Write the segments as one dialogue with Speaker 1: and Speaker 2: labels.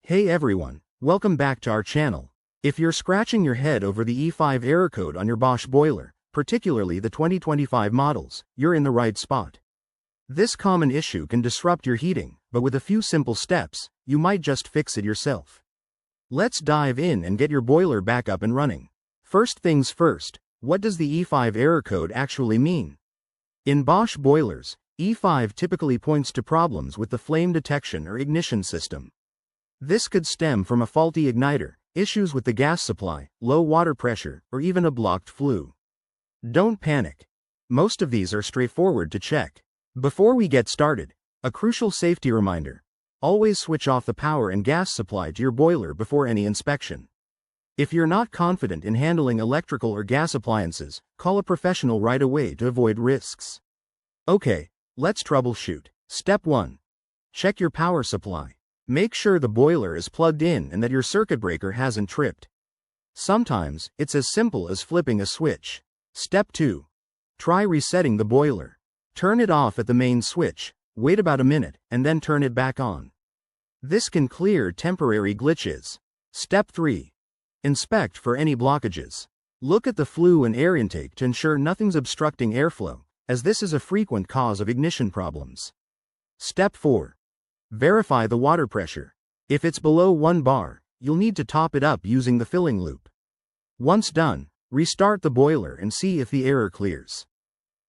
Speaker 1: Hey everyone, welcome back to our channel. If you're scratching your head over the E5 error code on your Bosch boiler, particularly the 2025 models, you're in the right spot. This common issue can disrupt your heating, but with a few simple steps, you might just fix it yourself. Let's dive in and get your boiler back up and running. First things first, what does the E5 error code actually mean? In Bosch boilers, E5 typically points to problems with the flame detection or ignition system. This could stem from a faulty igniter, issues with the gas supply, low water pressure, or even a blocked flue. Don't panic. Most of these are straightforward to check. Before we get started, a crucial safety reminder: always switch off the power and gas supply to your boiler before any inspection. If you're not confident in handling electrical or gas appliances, call a professional right away to avoid risks. Okay, let's troubleshoot. Step 1. Check your power supply. Make sure the boiler is plugged in and that your circuit breaker hasn't tripped. Sometimes, it's as simple as flipping a switch. Step 2. Try resetting the boiler. Turn it off at the main switch, wait about a minute, and then turn it back on. This can clear temporary glitches. Step 3. Inspect for any blockages. Look at the flue and air intake to ensure nothing's obstructing airflow, as this is a frequent cause of ignition problems. Step 4. Verify the water pressure. If it's below 1 bar, you'll need to top it up using the filling loop. Once done, restart the boiler and see if the error clears.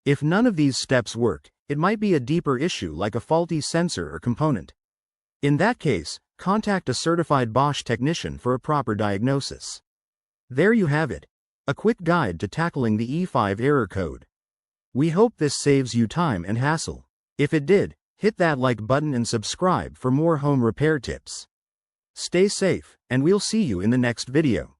Speaker 1: If none of these steps work, it might be a deeper issue like a faulty sensor or component. In that case, contact a certified Bosch technician for a proper diagnosis. There you have it, a quick guide to tackling the E5 error code. We hope this saves you time and hassle. If it did, hit that like button and subscribe for more home repair tips. Stay safe, and we'll see you in the next video.